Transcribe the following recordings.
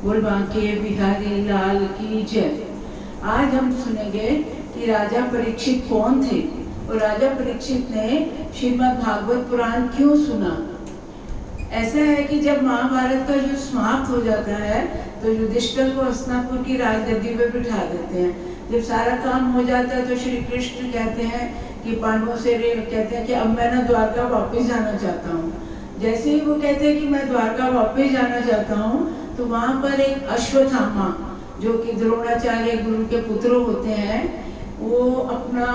बोल बांके बिहारी लाल की जय। आज हम सुनेंगे कि राजा परीक्षित कौन थे और राजा परीक्षित ने श्रीमद् भागवत पुराण क्यों सुना। ऐसा है कि जब महाभारत का युद्ध समाप्त हो जाता है तो युधिष्ठिर को हस्तिनापुर की राजगद्दी पे बिठा देते हैं। जब सारा काम हो जाता है तो श्री कृष्ण कहते हैं कि पांडवों से कहते हैं कि अब मैं ना द्वारका वापस जाना चाहता हूँ। जैसे ही वो कहते हैं कि मैं द्वारका वापस जाना चाहता हूँ तो वहाँ पर एक अश्वत्थामा जो कि द्रोणाचार्य गुरु के पुत्र होते हैं, वो अपना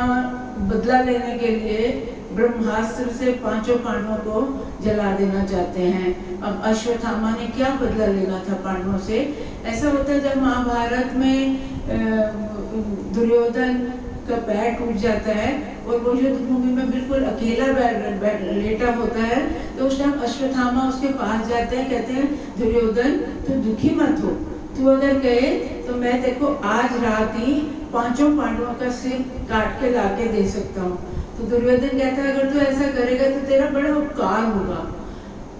बदला लेने के लिए ब्रह्मास्त्र से पांचों पांडवों को जला देना चाहते हैं। अब अश्वत्थामा ने क्या बदला लेना था पांडवों से। ऐसा होता है जब महाभारत में दुर्योधन का पैर टूट जाता है और वो युद्ध भूमि में बिल्कुल अकेला लेटा होता है तो उस टाइम अश्वत्थामा उसके पास जाते हैं, कहते हैं दुर्योधन तू दुखी मत हो, तू अगर कहे तो मैं देखो आज रात ही पांचों पांडवों का सिर काट के लाके दे सकता हूँ। तो दुर्योधन कहता है अगर तू ऐसा करेगा तो तेरा बड़ा उपकार होगा।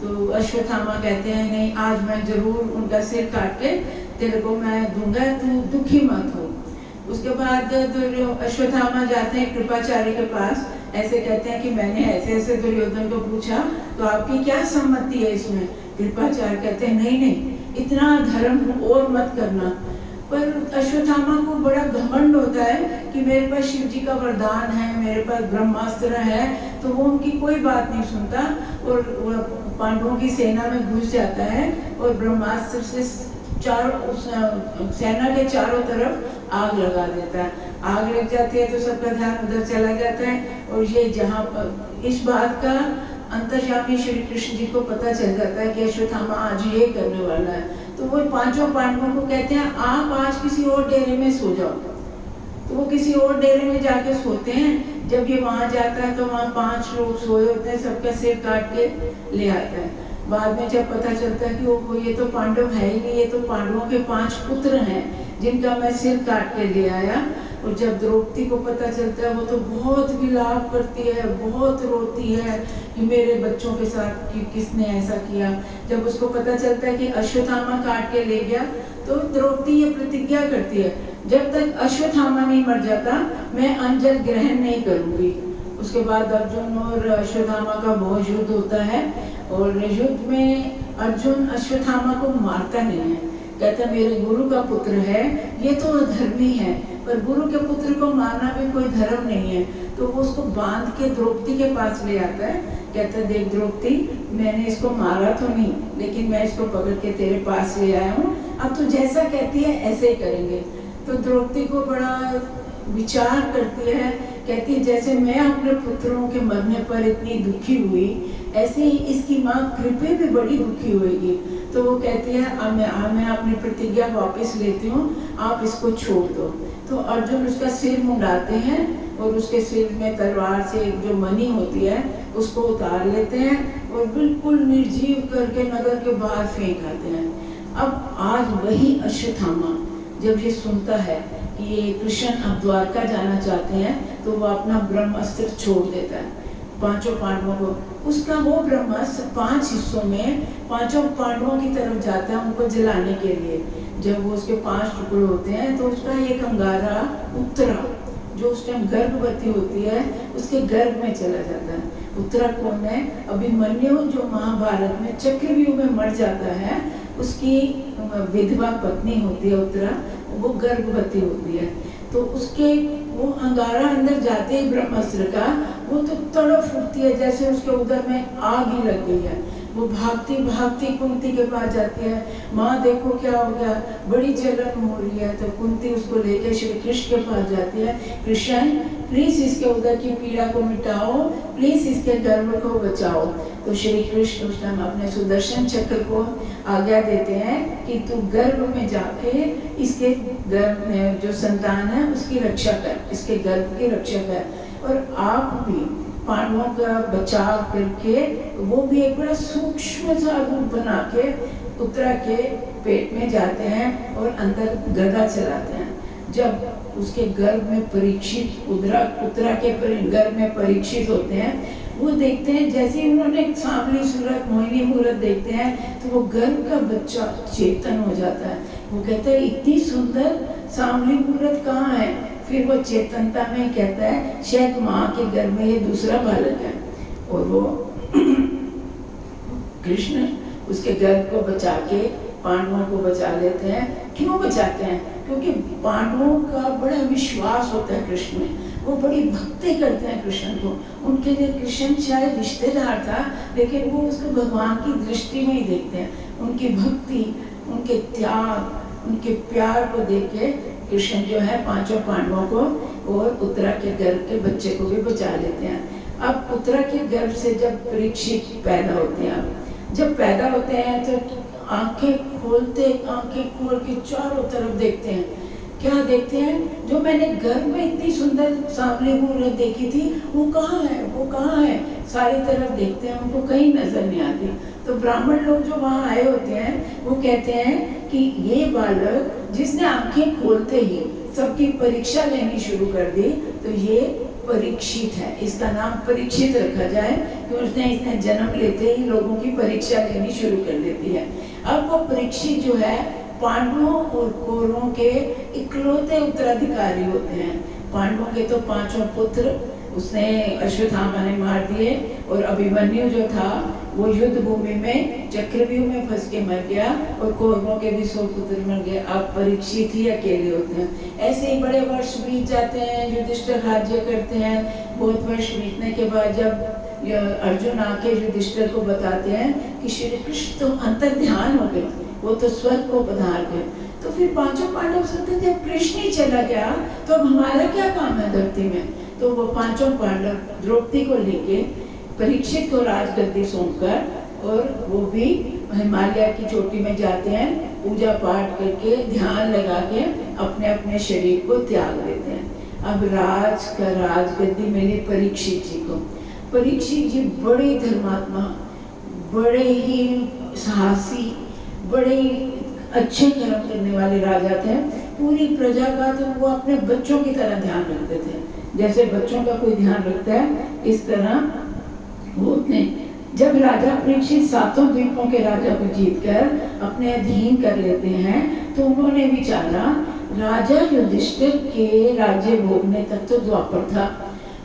तो अश्वत्थामा कहते हैं नहीं, आज मैं जरूर उनका सिर काट के तेरे को मैं दूंगा, तू दुखी मत हो। उसके बाद अश्वत्थामा जाते हैं कृपाचार्य के पास, ऐसे कहते हैं कि मैंने ऐसे ऐसे दुर्योधन को पूछा तो आपकी क्या सम्मति है इसमें। कृपाचार्य कहते हैं नहीं नहीं, इतना धर्म और मत करना। पर अश्वत्थामा को बड़ा घमंड होता है कि मेरे पास शिव जी का वरदान है, मेरे पास ब्रह्मास्त्र है, तो वो उनकी कोई बात नहीं सुनता और पांडवों की सेना में घुस जाता है और ब्रह्मास्त्र से सेना के चारों तरफ आग लगा देता है। आग लग जाती है तो सबका ध्यान उधर चला जाता है और ये जहाँ पर इस बात का अंतर्यामी श्री कृष्ण जी को पता चल जाता है कि अश्वत्थामा आज ये करने वाला है। तो वो पांचों पांडवों को कहते हैं आप आज किसी और डेरे में सो जाओ। तो वो किसी और डेरे में जाके सोते हैं। जब ये वहां जाता है तो वहां 5 लोग सोए होते हैं, सबका सिर काट के ले आता है। बाद में जब पता चलता है कि वो ये तो पांडव है ही नहीं, ये तो पांडवों के 5 पुत्र हैं जिनका मैं सिर काट के ले आया। और जब द्रौपदी को पता चलता है वो तो बहुत विलाप करती है, बहुत रोती है कि मेरे बच्चों के साथ कि किसने ऐसा किया। जब उसको पता चलता है कि अश्वत्थामा काट के ले गया तो द्रौपदी ये प्रतिज्ञा करती है जब तक अश्वत्थामा नहीं मर जाता मैं अंजल ग्रहण नहीं करूंगी। उसके बाद अर्जुन और अश्वत्थामा का बहुत युद्ध होता है और युद्ध में अर्जुन अश्वत्थामा को मारता नहीं है, कहता मेरे गुरु का पुत्र है, ये तो अधर्मी है, पर गुरु के पुत्र को मारना भी कोई धर्म नहीं है। तो वो उसको बांध के द्रौपदी के पास ले आता है, कहता है देख द्रौपदी, मैंने इसको मारा तो नहीं लेकिन मैं इसको पकड़ के तेरे पास ले आया हूँ, अब तू जैसा कहती है ऐसे ही करेंगे। तो द्रौपदी को बड़ा विचार करती है, कहती है जैसे मैं अपने पुत्रों के मरने पर इतनी दुखी हुई ऐसे ही इसकी माँ कृपा भी बड़ी दुखी होगी। तो वो कहती है मैं अपनी प्रतिज्ञा वापस लेती हूँ, आप इसको छोड़ दो। तो अर्जुन उसका सिर मुंडाते हैं और उसके सिर में तलवार से जो मणि होती है उसको उतार लेते हैं और बिल्कुल निर्जीव करके नगर के बाहर फेंक आते हैं। अब आज वही अश्वत्थामा जब ये सुनता है कि ये कृष्ण अब द्वारका जाना चाहते हैं तो वो अपना ब्रह्मास्त्र छोड़ देता है पांचों पांडवों को। उसका वो ब्रह्मास्त्र 5 हिस्सों में पांचों पांडवों की तरफ जाता है उनको जलाने के लिए। जब वो उसके 5 टुकड़े होते हैं तो उसका एक अंगारा उत्तरा जो उस टाइम गर्भवती होती है उसके गर्भ में चला जाता है। उत्तरा कौन है? अभिमन्यु जो महाभारत में चक्रव्यूह में मर जाता है उसकी विधवा पत्नी होती है उत्तरा, वो गर्भवती होती है। तो उसके वो अंगारा अंदर जाते ही ब्रह्मास्त्र का वो तो तड़प उठती है जैसे उसके उदर में आग ही लग गई है। वो भागती भागती कुंती के पास जाती है, माँ देखो क्या हो गया, बड़ी जलन हो रही है। तो कुंती उसको लेकर श्री कृष्ण के पास जाती है, कृष्ण प्लीज इसके उदर की पीड़ा को मिटाओ, प्लीज इसके गर्भ को बचाओ। तो श्री कृष्ण उस टाइम अपने सुदर्शन चक्र को आज्ञा देते हैं कि तू गर्भ में जाके इसके गर्भ में जो संतान है उसकी रक्षा कर, इसके गर्भ की रक्षा कर। और आप भी पांडवों का बचाव करके वो भी एक बड़ा सूक्ष्म सा रूप बना के उत्तरा के पेट में जाते हैं और अंदर गदा चलाते हैं। जब उसके गर्भ में परीक्षित उत्तरा के गर्भ में परीक्षित होते हैं वो देखते हैं जैसे ही उन्होंने सांवली सूरत मोहिनी मूरत देखते हैं तो वो गर्भ का बच्चा चेतन हो जाता है। वो कहता है इतनी सुंदर सांवली मूरत कहाँ है? फिर वो चेतनता में कहता है शायद माँ के गर्भ में ये दूसरा बालक है। और वो कृष्ण उसके गर्भ को बचा के पांडवों को बचा लेते हैं। क्यों बचाते हैं? क्योंकि पांडवों का बड़ा विश्वास होता है कृष्ण में, वो बड़ी भक्ति करते हैं कृष्ण को। उनके लिए कृष्ण शायद रिश्तेदार था, लेकिन वो उसको भगवान की दृष्टि में ही देखते हैं। उनकी भक्ति, उनके त्याग, उनके प्यार को देख के कृष्ण जो है पांचों पांडवों को और उत्तरा के गर्भ के बच्चे को भी बचा लेते हैं। अब उत्तरा के गर्भ से जब परीक्षित पैदा होते हैं, जब पैदा होते हैं तो आंखें खोलते, आंखें खोल के चारों तरफ देखते हैं। क्या देखते हैं? जो मैंने घर में इतनी सुंदर सांवली मूरत देखी थी वो कहाँ है, वो कहाँ है? सारी तरफ देखते हैं, उनको कहीं नजर नहीं आती। तो ब्राह्मण लोग जो वहाँ आए होते हैं वो कहते हैं कि ये बालक जिसने आंखें खोलते ही सबकी परीक्षा लेनी शुरू कर दी, तो ये परीक्षित है, इसका नाम परीक्षित रखा जाए कि इसने जन्म लेते ही लोगों की परीक्षा लेनी शुरू कर देती है। अब वो परीक्षित जो है पांडवों और कौरवों के इकलौते उत्तराधिकारी होते हैं। पांडवों के तो पांचों पुत्र उसने अश्वत्थामा ने मार दिए, और अभिमन्यु जो था वो युद्ध भूमि में चक्रव्यूह में फंस के मर गया, और कौरवों के भी 100 पुत्र मर गए। अब परीक्षित ही अकेले होते हैं। ऐसे ही बड़े वर्ष बीत जाते हैं, युधिष्ठिर राज्य करते हैं। बहुत वर्ष बीतने के बाद जब अर्जुन आके युधिष्ठिर को बताते हैं कि श्री कृष्ण तो अंतर ध्यान हो गए, वो तो स्वर्ग को पधार गए, तो फिर पांचों पांडव सोचते जब कृष्ण ही चला गया तो अब हमारा क्या काम है धरती में। तो वो पांचों पांडव द्रौपदी को लेके परीक्षित को राजगद्दी सौंपकर और वो भी हिमालय की चोटी में जाते हैं, पूजा पाठ करके ध्यान लगा के अपने अपने शरीर को त्याग देते हैं। अब राजगद्दी मिली परीक्षित जी को। परीक्षित जी बड़े धर्मात्मा, बड़े ही साहसी, बड़े अच्छे कर्म करने वाले राजा थे। पूरी प्रजा का तो वो अपने बच्चों की तरह ध्यान रखते थे, जैसे बच्चों का कोई ध्यान रखता है इस तरह वो थे। जब राजा परीक्षित 7 द्वीपों के राजा को जीतकर अपने अधीन कर लेते हैं तो उन्होंने विचारा राजा युधिष्ठिर के राज्य भोगने तक तो द्वापर था,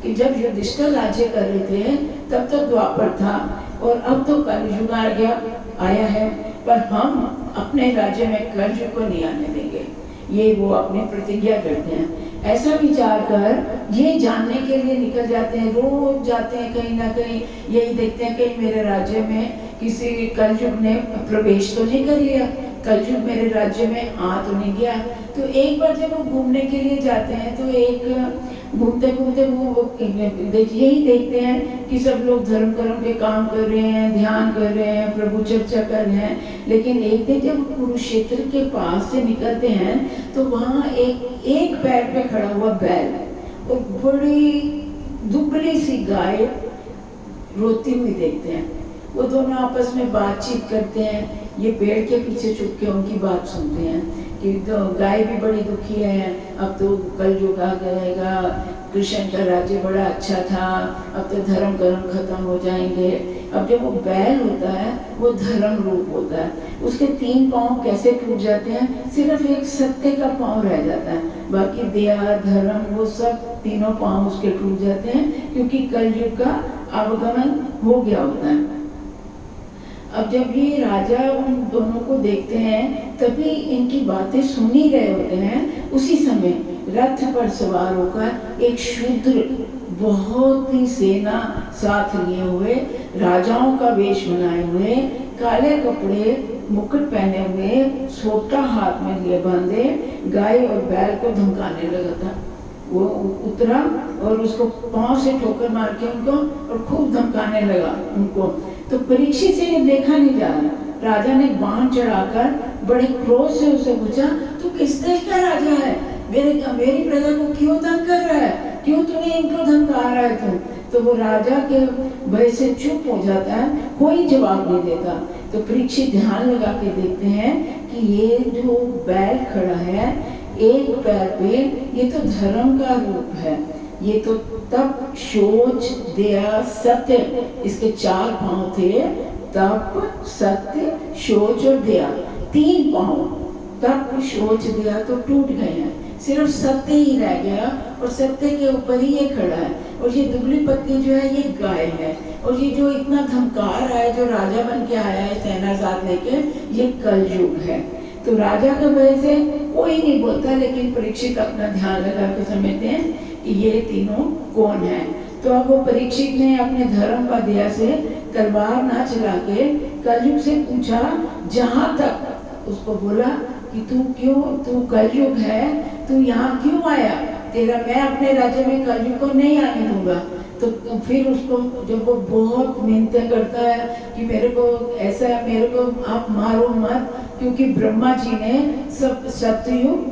कि जब युधिष्ठिर राज्य कर रहे थे तब तक द्वापर था, और अब तो कलयुग आ गया आया है, पर हम अपने राज्य में कलयुग को नहीं आने देंगे। ये वो अपनी प्रतिज्ञा करते हैं। ऐसा विचार कर ये जानने के लिए निकल जाते हैं, रोज जाते हैं कहीं ना कहीं, यही देखते हैं कहीं मेरे राज्य में किसी कलयुग ने प्रवेश तो नहीं कर लिया, कलयुग मेरे राज्य में आ तो नहीं गया। तो एक बार जब वो घूमने के लिए जाते हैं तो एक घूमते घूमते वो यही देखते हैं कि सब लोग धर्म कर्म के काम कर रहे हैं, ध्यान कर रहे हैं, प्रभु चर्चा कर रहे हैं। लेकिन एक दिन जब कुरुक्षेत्र के पास से निकलते हैं तो वहाँ एक पैर पे खड़ा हुआ बैल और बड़ी दुबली सी गाय रोती हुई देखते हैं। वो दोनों आपस में बातचीत करते हैं। ये पेड़ के पीछे छुप के उनकी बात सुनते हैं कि तो गाय भी बड़ी दुखी है, अब तो कलयुग आ जाएगा, कृष्ण का राज्य बड़ा अच्छा था, अब तो धर्म कर्म खत्म हो जाएंगे। अब जब वो बैल होता है वो धर्म रूप होता है, उसके 3 पाँव कैसे टूट जाते हैं, सिर्फ एक सत्य का पाँव रह जाता है, बाकी दया धर्म वो सब तीनों पाँव उसके टूट जाते हैं, क्योंकि कलयुग का आगमन हो गया होता है। अब जब ये राजा उन दोनों को देखते हैं तभी इनकी बातें सुन ही रहे होते हैं, उसी समय रथ पर सवार होकर एक शूद्र बहुत ही सेना साथ लिए हुए, राजाओं का वेश बनाए हुए, काले कपड़े मुकुट पहने हुए, सोटा हाथ में लिए बांधे गाय और बैल को धमकाने लगा था। वो उतरा और उसको पांव से ठोकर मार के उनको और खूब धमकाने लगा उनको। तो परीक्षित से ये देखा नहीं जा रहा, राजा ने बाण चढ़ाकर बड़े क्रोध से उसे पूछा, तू किस देश का राजा है, मेरी प्रजा को क्यों तंग कर रहा है, क्यों तूने इनको धमका रहा है तुम। तो वो राजा के भय से चुप हो जाता है, कोई जवाब नहीं देता। तो परीक्षित ध्यान लगा के देखते हैं कि ये जो बैल खड़ा है एक पैर पे, ये तो धर्म का रूप है, ये तो तप, शौच, दया, सत्य, इसके 4 पांव थे। तप, सत्य, शौच और दया, 3 पांव। तप, शौच, दया तो टूट गए हैं, सिर्फ सत्य ही रह गया, और सत्य के ऊपर ही ये खड़ा है। और ये दुबली पत्नी जो है ये गाय है, और ये जो इतना धमका रहा है, जो राजा बन के आया है सेना साथ लेके, ये कलयुग है। तो राजा के वजह से कोई नहीं बोलता, लेकिन परीक्षित अपना ध्यान लगा के समझते हैं कि ये तीनों कौन है। तो अब वो परीक्षित ने अपने धर्म व दया से तलवार ना चला के कलयुग से पूछा, जहां तक उसको बोला कि तू कलयुग है, तू यहाँ क्यों आया? मैं अपने राज्य में कलयुग को नहीं आने दूंगा। तो फिर उसको जब वो बहुत मिन्नतें करता है कि मेरे को ऐसा है, मेरे को आप मारो मत, क्योंकि ब्रह्मा जी ने सब सतयुग,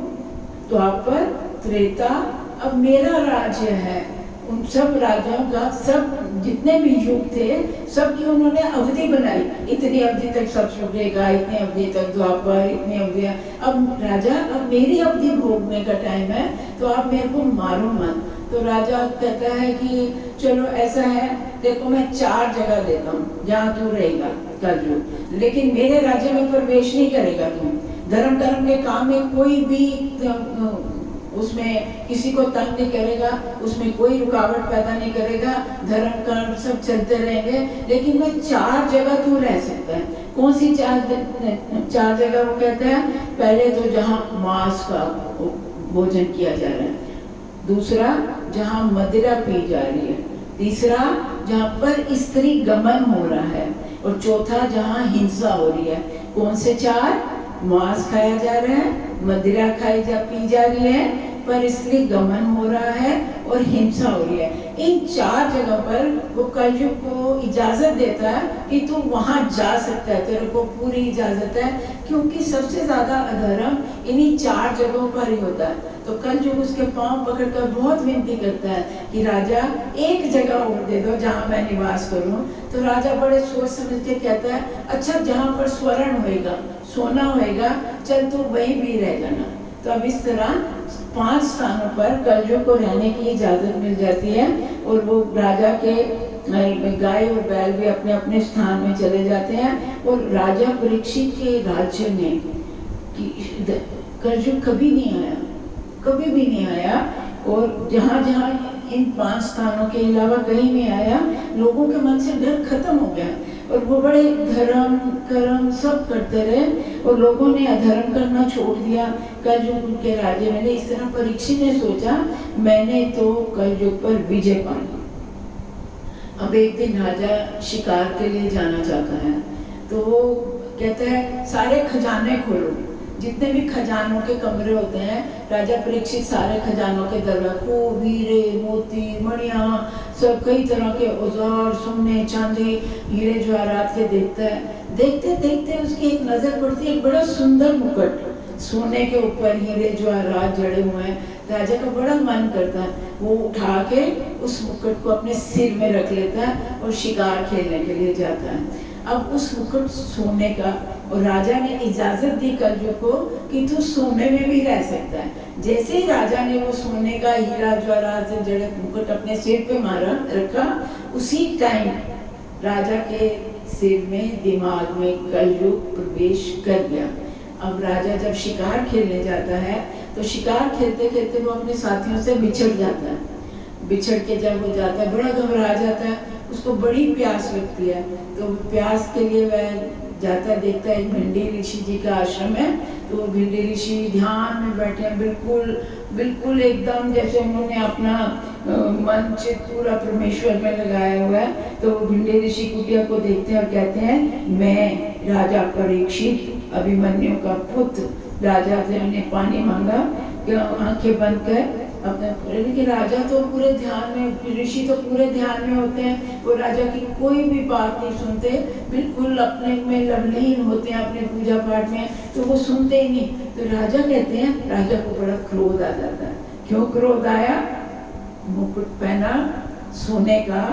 द्वापर, त्रेता, अब मेरा राज्य है। उन सब राज्यों का, सब जितने भी युग थे, सबकी उन्होंने अवधि बनाई। इतनी अवधि तक सब चलेगा, इतनी अवधि तक द्वापर, इतनी अवधि। अब राजा, अब मेरी अवधि भोगने का टाइम है, तो आप मेरे को मारो मत। तो राजा कहता है कि चलो ऐसा है, देखो मैं 4 जगह देता हूँ जहाँ तू रहेगा कलयुग, लेकिन मेरे राज्य में प्रवेश नहीं करेगा तू। धर्म के काम में कोई भी उसमें किसी को तंग नहीं करेगा, उसमें कोई रुकावट पैदा नहीं करेगा, धर्म कर्म सब चलते रहेंगे, लेकिन मैं 4 जगह तू रह सकता है। कौन सी 4 जगह? वो कहते हैं पहले तो जहाँ मांस का भोजन किया जा रहा है, दूसरा जहाँ मदिरा पी जा रही है, तीसरा जहाँ पर स्त्री गमन हो रहा है, और चौथा जहाँ हिंसा हो रही है। कौन से 4? मांस खाया जा रहा है, मदिरा पी जा रही है, पर स्त्री गमन हो रहा है और हिंसा हो रही है। इन 4 जगह पर वो कलयुग को इजाजत देता है कि तू वहां जा सकता है, तेरे को पूरी इजाजत है, क्योंकि सबसे ज्यादा अधर्म इन्हीं 4 जगहों पर ही होता है। तो कलयुग उसके पांव पकड़कर बहुत विनती करता है कि राजा एक जगह और दे दो जहाँ मैं निवास करूँ। तो राजा बड़े सोच समझ के कहता है, अच्छा जहाँ पर स्वर्ण होएगा, सोना होएगा, चल तू वहीं भी रह जाना। तो अब इस तरह 5 स्थानों पर कलयुग को रहने की इजाजत मिल जाती है, और वो राजा के गाय और बैल भी अपने अपने स्थान में चले जाते हैं। और राजा परीक्षित के राज्य में कलयुग कभी नहीं आया, कभी भी नहीं आया। और जहाँ जहाँ इन 5 स्थानों के अलावा कहीं नहीं आया, लोगों के मन से डर खत्म हो गया, और वो बड़े धर्म कर्म सब करते रहे, और लोगों ने अधर्म करना छोड़ दिया कलयुग के राज्य में। इस तरह परीक्षित ने सोचा, मैंने तो कलयुग पर विजय पाई। अब एक दिन राजा शिकार के लिए जाना चाहता है, तो वो कहता है सारे खजाने खोलो, जितने भी खजानों के कमरे होते हैं। राजा परीक्षित सारे खजानों के दरवाजे, खूब हीरे मोती मणिया, सब कई तरह के औजार, सोने चांदी हीरे जवाहरात के देखता है। देखते देखते उसकी एक नजर पड़ती है, एक बड़ा सुंदर मुकुट, सोने के ऊपर हीरे जवाहरात जड़े हुए हैं। राजा का बड़ा मन करता है, वो उठा के उस मुकुट को अपने सिर में रख लेता है और शिकार खेलने के लिए जाता है। अब उस मुकुट सोने का, और राजा ने इजाजत दी कलयुग को कि तू सोने में भी रह सकता है। जैसे ही राजा ने वो सोने का हीरा जवाहरात से जड़े मुकुट अपने सिर पे रखा, उसी टाइम राजा के सिर में, दिमाग में कलयुग प्रवेश कर गया। अब राजा जब शिकार खेलने जाता है, तो शिकार खेलते खेलते वो अपने साथियों से बिछड़ जाता है। बिछड़ के जब वो जाता है, बड़ा घबरा जाता है, उसको बड़ी प्यास लगती है। तो प्यास के लिए वह जाता, देखता है एक भिंडी ऋषि जी का आश्रम है। तो भिंडी ऋषि ध्यान में बैठे हैं, बिल्कुल एकदम जैसे उन्होंने अपना मन चित्त पूरा परमेश्वर में लगाया हुआ है। तो भिंडी ऋषि कुटिया को देखते हैं और कहते हैं, मैं राजा परीक्षित, अभिमन्यु का पुत्र। राजा से उन्हें पानी मांगा, आंखें बंद कर अपने, लेकिन राजा तो पूरे ध्यान में, ऋषि तो पूरे ध्यान में होते हैं, वो राजा की कोई भी बात नहीं सुनते, बिल्कुल अपने में लवलीन होते हैं अपने पूजा पाठ में, तो वो सुनते ही नहीं। तो राजा कहते हैं, राजा को बड़ा क्रोध आ जाता है। क्यों क्रोध आया? मुकुट पहना सोने का,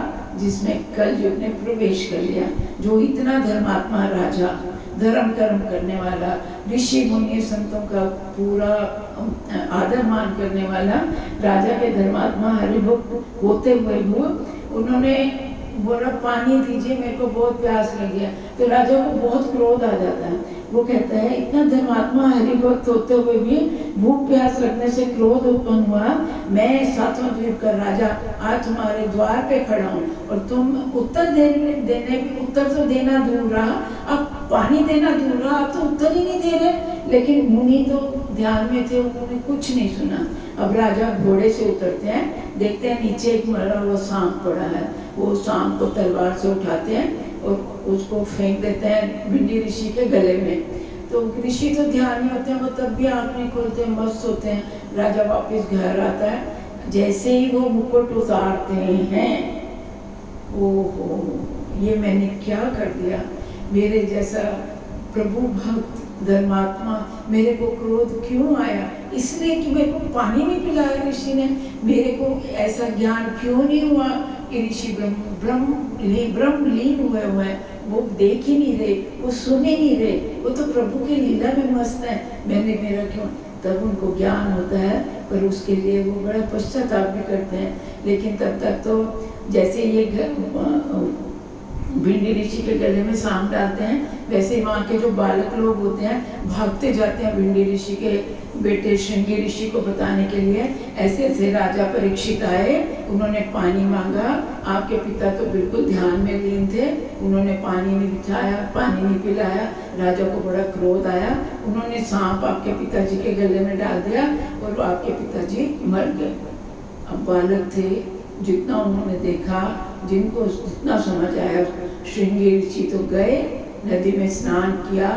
जिसमें कलयुग ने प्रवेश कर लिया। जो इतना धर्मात्मा राजा, धर्म कर्म करने वाला, ऋषि मुनि संतों का पूरा आदर मान करने वाला राजा के धर्मात्मा हरिभक्त होते हुए भी उन्होंने बोला पानी दीजिए, मेरे को बहुत प्यास लग गया। तो राजा को बहुत क्रोध आ जाता है। वो कहता है इतना धर्मात्मा हरिभक्त होते हुए भी भूख प्यास लगने से क्रोध उत्पन्न हुआ। मैं सातवां द्वीप का राजा आज तुम्हारे द्वार पे खड़ा हूँ और तुम उत्तर तो देना दूर रहा, अब पानी देना दूर रहा, अब तो उत्तर ही नहीं दे रहे। लेकिन मुनि तो ध्यान में थे, उन्होंने कुछ नहीं सुना। अब राजा घोड़े से उतरते हैं, देखते हैं नीचे एक मरा हुआ सांप पड़ा है। वो सांप को तलवार से उठाते हैं और उसको फेंक देते हैं भिंडी ऋषि के गले में। तो ऋषि तो ध्यान में होते हैं, वो तब भी आँख नहीं खोलते, मस्त होते हैं। राजा वापस घर आता है, जैसे ही वो मुकुट उतारते हैं, ओहो ये मैंने क्या कर दिया, मेरे जैसा प्रभु भक्त धर्मात्मा मेरे को क्रोध क्यों आया? इसलिए कि मेरे को पानी नहीं पिलाया ऋषि ने, मेरे को ऐसा ज्ञान क्यों नहीं हुआ कि ऋषि ब्रह्म लीन हुए हुए हैं, वो देख ही नहीं रहे, वो सुन ही नहीं रहे, वो तो प्रभु की लीला में मस्त है, मैंने मेरा क्यों? तब उनको ज्ञान होता है, पर उसके लिए वो बड़ा पश्चाताप भी करते हैं। लेकिन तब तक तो जैसे ये भिंडी ऋषि के गले में सांप डालते हैं, वैसे वहाँ के जो बालक लोग होते हैं भागते जाते हैं भिंडी ऋषि के बेटे श्रृंगी ऋषि को बताने के लिए। ऐसे ऐसे राजा परीक्षित आए, उन्होंने पानी मांगा। आपके पिता तो बिल्कुल ध्यान में लीन थे, उन्होंने पानी नहीं बिछाया, पानी नहीं पिलाया। राजा को बड़ा क्रोध आया, उन्होंने सांप आपके पिताजी के गले में डाल दिया और आपके पिताजी मर गए। अब बालक थे, जितना उन्होंने देखा, जिनको जितना समझ आया, श्रृंगी ऋषि तो गए, नदी में स्नान किया,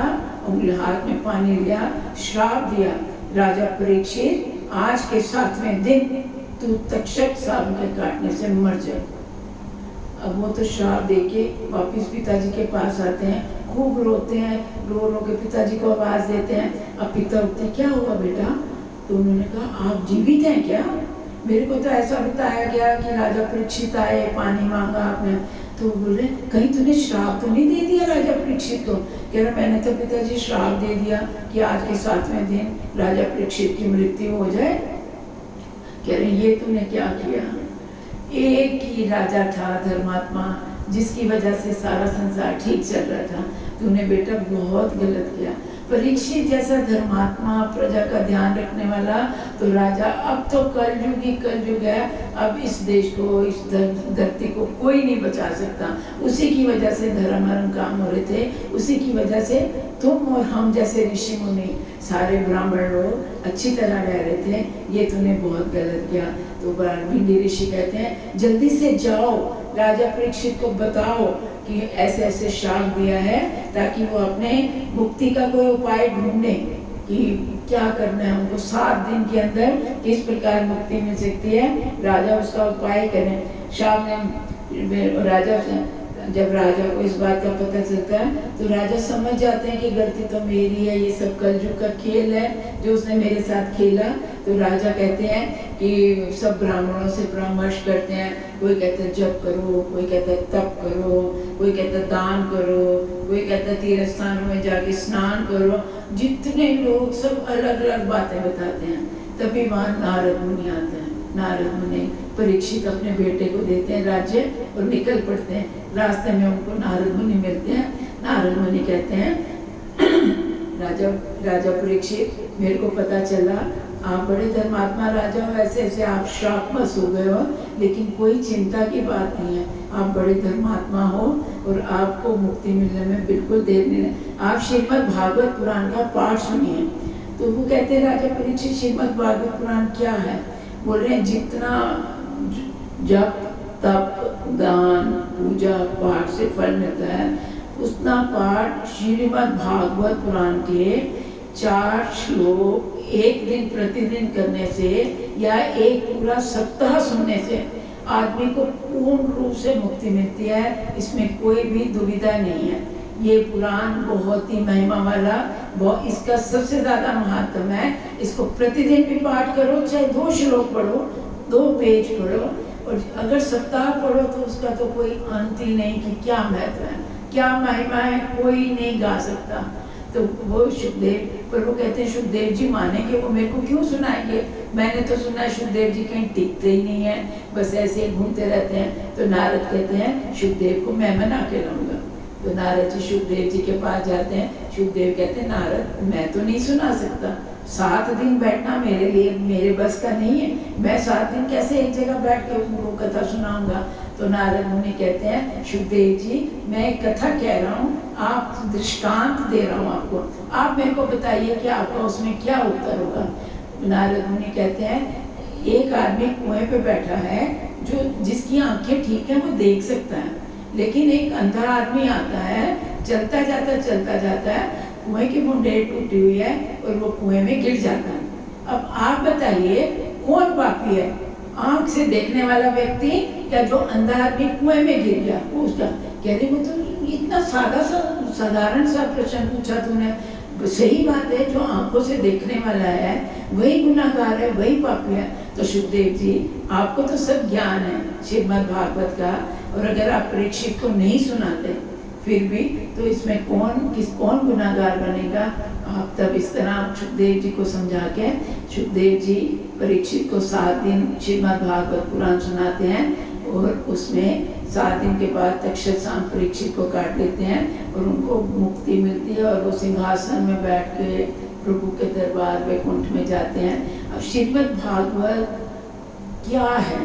उंगली हाथ में पानी लिया, श्राप दिया, राजा परीक्षित आज के 7वें दिन तू तक्षक सांप के काटने से मर जाए। अब वो तो श्राप देके वापिस पिताजी के पास आते हैं, खूब रोते हैं, रो के पिताजी को आवाज देते हैं। अब पिता उठते, क्या हुआ बेटा? तो उन्होंने कहा आप जीवित हैं क्या? मेरे को तो ऐसा बताया गया कि राजा परीक्षित आए, पानी मांगा आपने। तो बोले कहीं तूने श्राप तो नहीं दे दिया राजा परीक्षित को? कह रहा मैंने तो पिताजी श्राप दे दिया कि आज के 7वें दिन राजा परीक्षित की मृत्यु हो जाए। कह रहे ये तूने क्या किया? एक ही राजा था धर्मात्मा, जिसकी वजह से सारा संसार ठीक चल रहा था, तूने बेटा बहुत गलत किया। परीक्षित जैसा धर्मात्मा, प्रजा का ध्यान रखने वाला तो राजा, अब तो कलयुग है, अब इस देश को, इस धरती को कोई नहीं बचा सकता। उसी की वजह से धर्म काम हो रहे थे, उसी की वजह से तुम और हम जैसे ऋषि मुनि, सारे ब्राह्मण लोग अच्छी तरह रह रहे थे, ये तूने बहुत गलत किया। तो भिंडी ऋषि कहते हैं जल्दी से जाओ, राजा परीक्षित को बताओ कि ऐसे ऐसे श्राप दिया है, ताकि वो अपने मुक्ति का कोई उपाय ढूंढे कि क्या करना है उनको, 7 दिन के अंदर किस प्रकार मुक्ति मिल सकती है, राजा उसका उपाय करें। शाम में राजा, जब राजा को इस बात का पता चलता है तो राजा समझ जाते हैं कि गलती तो मेरी है, ये सब कलयुग का खेल है जो उसने मेरे साथ खेला। तो राजा कहते हैं कि सब ब्राह्मणों से परामर्श करते हैं, कोई कहता है जप करो, कोई कहता है तप करो, कोई कहता है दान करो, कोई कहता है तीर्थ स्थानों में जाके स्नान करो। जितने लोग सब अलग अलग बातें बताते हैं। तभी वहाँ नारद मुनि आते हैं। नारद मुनि परीक्षित अपने बेटे को देते हैं राज्य और निकल पड़ते हैं। रास्ते में उनको नारद मुनि मिलते हैं। नारद मुनि कहते हैं राजा परीक्षित, मेरे को पता चला आप बड़े धर्मात्मा राजा हो, ऐसे ऐसे आप श्रापग्रस्त हो गए हो, लेकिन कोई चिंता की बात नहीं है, आप बड़े धर्मात्मा हो और आपको मुक्ति मिलने में बिल्कुल देर नहीं है। आप श्रीमद् भागवत पुराण का पाठ सुनिए। तो वो कहते हैं राजा परीक्षित श्रीमद् भागवत पुराण क्या है? बोल रहे हैं जितना जप तप दान पूजा पाठ से फल मिलता है, उतना पाठ श्रीमद् भागवत पुराण के 4 श्लोक एक दिन प्रतिदिन करने से या एक पूरा सप्ताह सुनने से आदमी को पूर्ण रूप से मुक्ति मिलती है। इसमें कोई भी दुविधा नहीं है। ये पुराण बहुत ही महिमा वाला, इसका सबसे ज़्यादा महत्व है। इसको प्रतिदिन भी पाठ करो, चाहे 2 श्लोक पढ़ो, 2 पेज पढ़ो, और अगर सप्ताह पढ़ो तो उसका तो कोई अंत ही नहीं कि क्या महत्व है। क्या महिमा है, कोई नहीं गा सकता। तो वो सुखदेव, पर वो कहते हैं सुखदेव जी मानेंगे, वो मेरे को क्यों सुनाएंगे, मैंने तो सुना है सुखदेव जी कहीं टिकते ही नहीं है, बस ऐसे ही घूमते रहते हैं। तो नारद कहते हैं सुखदेव को मैं मना के लाऊंगा। तो नारद जी सुखदेव जी के पास जाते हैं। सुखदेव कहते हैं नारद मैं तो नहीं सुना सकता, 7 दिन बैठना मेरे लिए मेरे बस का नहीं है, मैं 7 दिन कैसे एक जगह बैठ के वो कथा सुनाऊंगा। तो नारद मुनि कहते हैं सुखदेव जी मैं एक कथा कह रहा हूँ, आप दृष्टांत दे रहा हूँ आपको, आप मेरे को बताइए कि आपका उसमें क्या उत्तर होगा। नारद मुनि कहते हैं एक आदमी कुएं पे बैठा है, जो जिसकी आंखें ठीक है वो देख सकता है, लेकिन एक अंधा आदमी आता है, चलता जाता है, कुएं की मुंडेर टूटी हुई है और वो कुएं में गिर जाता है। अब आप बताइए कौन पापी है, आंख से देखने वाला व्यक्ति या जो अंधा आदमी कुएं में गिर गया उसका। कह रही वो तो इतना साधारण सा प्रश्न पूछा तूने, सही बात है, जो आंखों से देखने वाला है वही गुनाहगार है, वही पापी है। तो सुखदेव जी आपको तो सब ज्ञान है श्रीमद् भागवत का, और अगर आप परीक्षित को नहीं सुनाते फिर भी, तो इसमें कौन गुनाहगार बनेगा। आप तब इस तरह सुखदेव जी को समझा के सुखदेव जी परीक्षित को 7 दिन श्रीमद् भागवत पुराण सुनाते हैं, और उसमें 7 दिन के बाद तक्षशाम परीक्षित को काट लेते हैं और उनको मुक्ति मिलती है, और वो सिंहासन में बैठ के प्रभु के दरबार वैकुंठ में जाते हैं। अब श्रीमद् भागवत क्या है,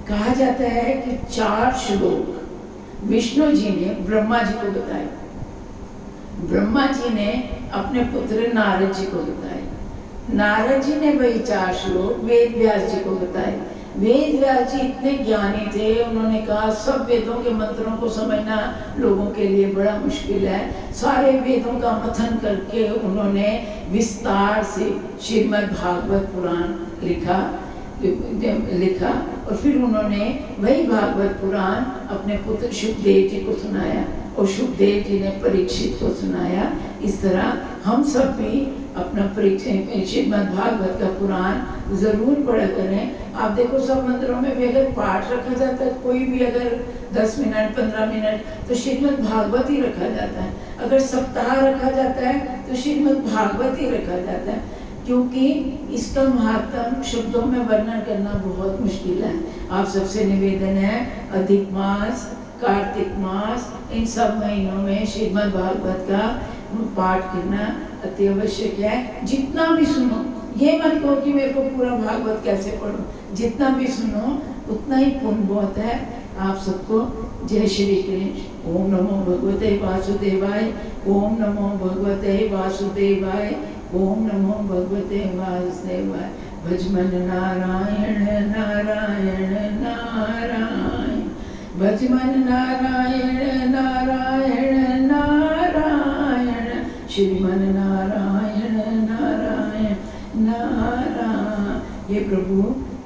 कहा जाता है कि 4 श्लोक विष्णु जी ने ब्रह्मा जी को बताए, ब्रह्मा जी ने अपने पुत्र नारद जी को बताए, नारद जी ने वही 4 श्लोक वेद व्यास जी को बताए। वेद व्यास जी इतने ज्ञानी थे, उन्होंने कहा सब वेदों के मंत्रों को समझना लोगों के लिए बड़ा मुश्किल है, सारे वेदों का मथन करके उन्होंने विस्तार से श्रीमद् भागवत पुराण लिखा, और फिर उन्होंने वही भागवत पुराण अपने पुत्र सुखदेव जी को सुनाया, और सुखदेव जी ने परीक्षित को सुनाया। इस तरह हम सब भी अपना श्रीमद् भागवत का पुराण जरूर पढ़ा करें। आप देखो सब मंदिरों में भी अगर पाठ रखा जाता है, कोई भी अगर 10 मिनट 15 मिनट, तो श्रीमद् भागवत ही रखा जाता है। अगर सप्ताह रखा जाता है तो श्रीमद् भागवत ही रखा जाता है, क्योंकि इसका महत्व शब्दों में वर्णन करना बहुत मुश्किल है। आप सबसे निवेदन है अधिक मास, कार्तिक मास, इन सब महीनों में श्रीमद् भागवत का पाठ करना अति आवश्यक है। जितना भी सुनो, ये मत कहो कि मेरे को पूरा भागवत कैसे पढ़ो, जितना भी सुनो उतना ही पुण्य बहुत है। आप सबको जय श्री कृष्ण। ओम नमो भगवते वासुदेवाय, ओम नमो भगवते वासुदेवाय, ओम नमो भगवते वासुदेवाय। भजमन नारायण नारायण नारायण, भजमन नारायण नारायण नारायण, श्रीमन नारायण नारायण नारायण। ये प्रभु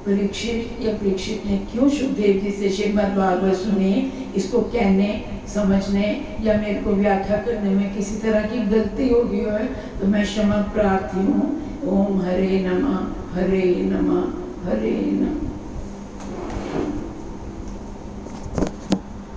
परीक्षित ने क्यों सुखदेव जी से श्रीमद् भागवत सुनी, इसको कहने समझने या मेरे को व्याख्या करने में किसी तरह की गलती हो गई है तो मैं क्षमा प्रार्थी हूँ। ओम हरे नमः, हरे नमः, हरे नमः।